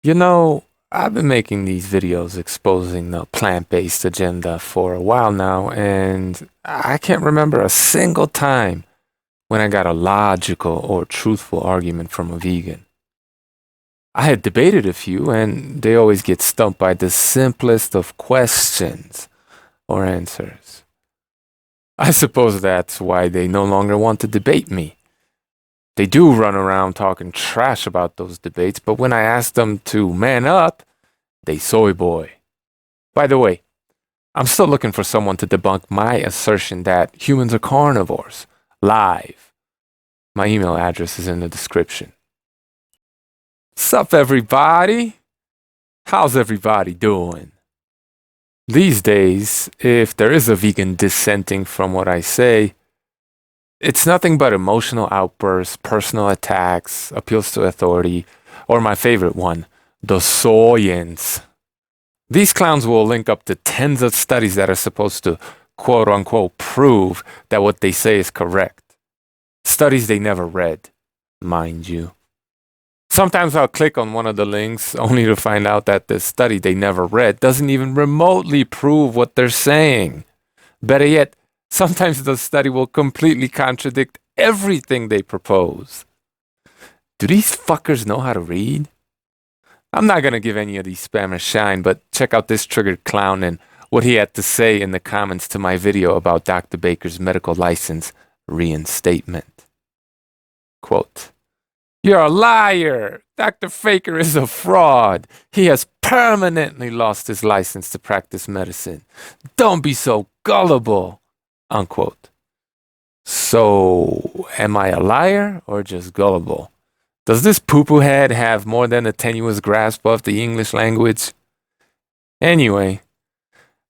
You know, I've been making these videos exposing the plant-based agenda for a while now, and I can't remember a single time when I got a logical or truthful argument from a vegan. I had debated a few, and they always get stumped by the simplest of questions or answers. I suppose that's why they no longer want to debate me. They do run around talking trash about those debates, but when I ask them to man up, they soy boy. By the way, I'm still looking for someone to debunk my assertion that humans are carnivores. Live. My email address is in the description. Sup, everybody? How's everybody doing? These days, if there is a vegan dissenting from what I say, it's nothing but emotional outbursts, personal attacks, appeals to authority, or my favorite one, the soyans. These clowns will link up to tens of studies that are supposed to quote unquote prove that what they say is correct. Studies they never read, mind you. Sometimes I'll click on one of the links only to find out that the study they never read doesn't even remotely prove what they're saying. Better yet, sometimes the study will completely contradict everything they propose. Do these fuckers know how to read? I'm not gonna give any of these spammers shine, but check out this triggered clown and what he had to say in the comments to my video about Dr. Baker's medical license reinstatement. Quote, "You're a liar! Dr. Faker is a fraud. He has permanently lost his license to practice medicine. Don't be so gullible." Unquote. So, am I a liar or just gullible? Does this poo-poo head have more than a tenuous grasp of the English language? Anyway,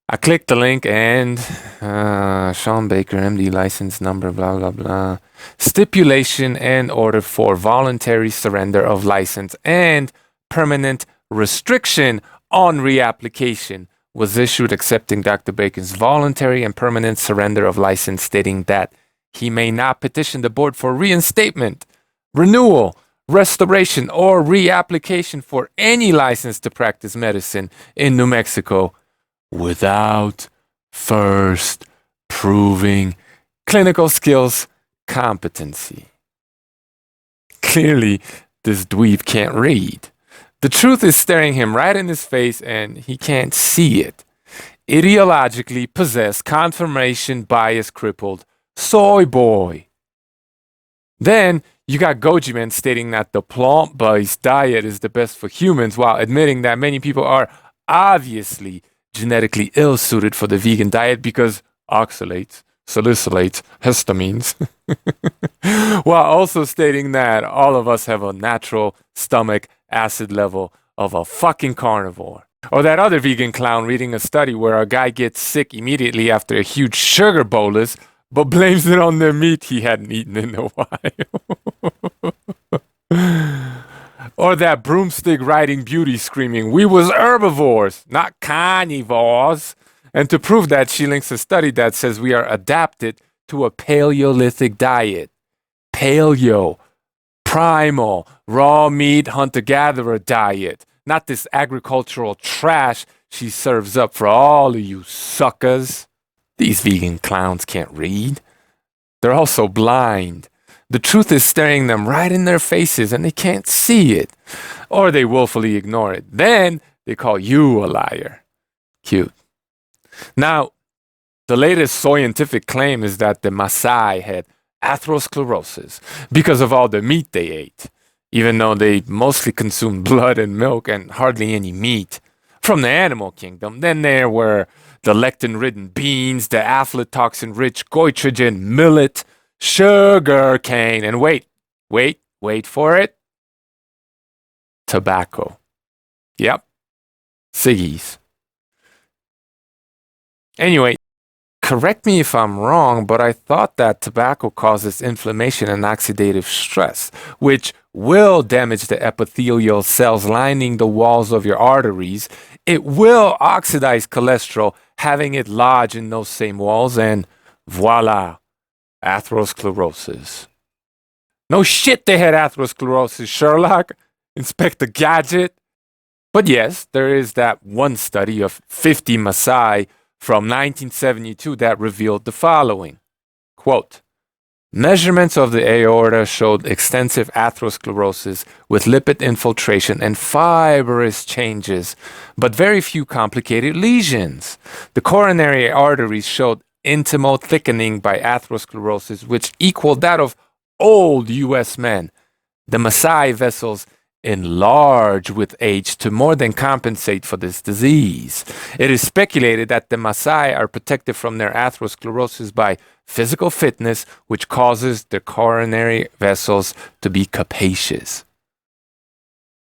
I clicked the link and Sean Baker, MD license number, blah, blah, blah. Stipulation and order for voluntary surrender of license and permanent restriction on reapplication was issued accepting Dr. Baker's voluntary and permanent surrender of license, stating that he may not petition the board for reinstatement, renewal, restoration, or reapplication for any license to practice medicine in New Mexico without first proving clinical skills competency. Clearly, this dweeb can't read. The truth is staring him right in his face and he can't see it. Ideologically possessed, confirmation bias crippled soy boy. Then you got Goji Man stating that the plant-based diet is the best for humans while admitting that many people are obviously genetically ill-suited for the vegan diet because oxalates, salicylates, histamines, while also stating that all of us have a natural stomach acid level of a fucking carnivore. Or that other vegan clown reading a study where a guy gets sick immediately after a huge sugar bolus but blames it on the meat he hadn't eaten in a while. Or that broomstick riding beauty screaming, "We was herbivores, not carnivores." And to prove that, she links a study that says we are adapted to a Paleolithic diet. Paleo, primal, raw meat hunter-gatherer diet. Not this agricultural trash she serves up for all of you suckers. These vegan clowns can't read. They're also blind. The truth is staring them right in their faces and they can't see it. Or they willfully ignore it. Then they call you a liar. Cute. Now, the latest scientific claim is that the Maasai had atherosclerosis because of all the meat they ate, even though they mostly consumed blood and milk and hardly any meat from the animal kingdom. Then there were the lectin-ridden beans, the aflatoxin-rich goitrogen millet, sugar cane, and wait for it, tobacco. Yep, ciggies. Anyway, correct me if I'm wrong, but I thought that tobacco causes inflammation and oxidative stress, which will damage the epithelial cells lining the walls of your arteries. It will oxidize cholesterol, having it lodge in those same walls, and voila, atherosclerosis. No shit they had atherosclerosis, Sherlock. Inspector Gadget. But yes, there is that one study of 50 Maasai from 1972 that revealed the following. Quote, measurements of the aorta showed extensive atherosclerosis with lipid infiltration and fibrous changes, but very few complicated lesions. The coronary arteries showed intimal thickening by atherosclerosis, which equaled that of old U.S. men. The Maasai vessels enlarge with age to more than compensate for this disease. It is speculated that the Maasai are protected from their atherosclerosis by physical fitness, which causes the coronary vessels to be capacious.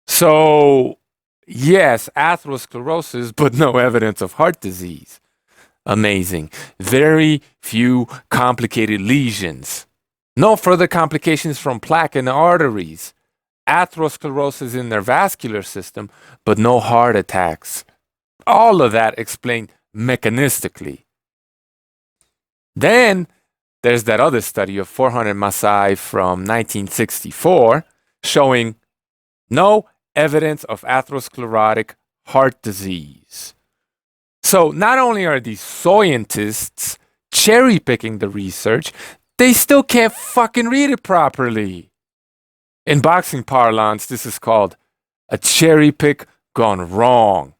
So, yes, atherosclerosis, but no evidence of heart disease. Amazing. Very few complicated lesions. No further complications from plaque in the arteries. Atherosclerosis in their vascular system, but no heart attacks. All of that explained mechanistically. Then there's that other study of 400 Maasai from 1964 showing no evidence of atherosclerotic heart disease. So not only are these scientists cherry picking the research, they still can't fucking read it properly. In boxing parlance, this is called a cherry pick gone wrong,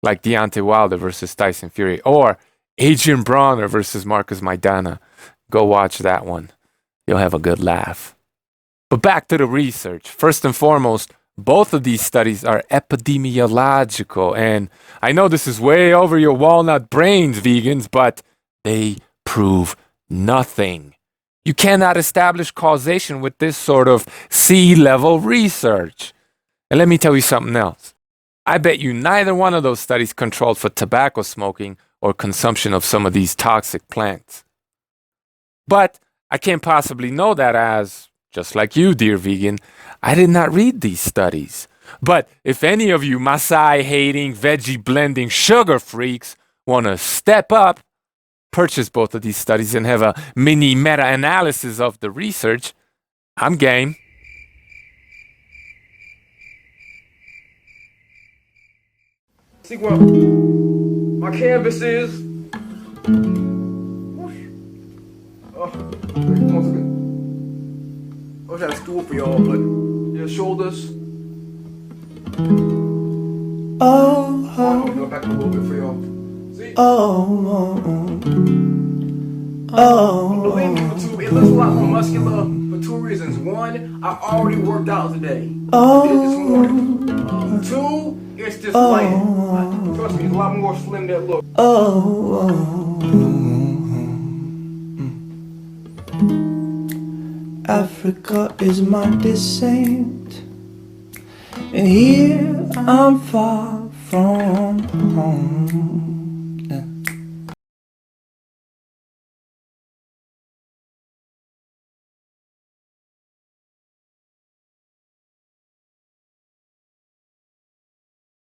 like Deontay Wilder versus Tyson Fury, or Adrian Bronner versus Marcus Maidana. Go watch that one. You'll have a good laugh. But back to the research. First and foremost, both of these studies are epidemiological, and I know this is way over your walnut brains, vegans, but they prove nothing. You cannot establish causation with this sort of sea-level research. And let me tell you something else. I bet you neither one of those studies controlled for tobacco smoking or consumption of some of these toxic plants. But I can't possibly know that as, just like you, dear vegan, I did not read these studies. But if any of you Maasai-hating, veggie-blending sugar freaks want to step up, purchase both of these studies, and have a mini meta-analysis of the research, I'm game. See what my canvas is. Once again. I wish I had a stool for y'all, but your shoulders. I'm gonna go back a little bit for y'all. See? Believe me, it looks a lot more muscular for two reasons. One, I already worked out today. I did it this morning. Two, it's just lighter. Trust me, it's a lot more slim that look. Africa is my descent, and here I'm far from home.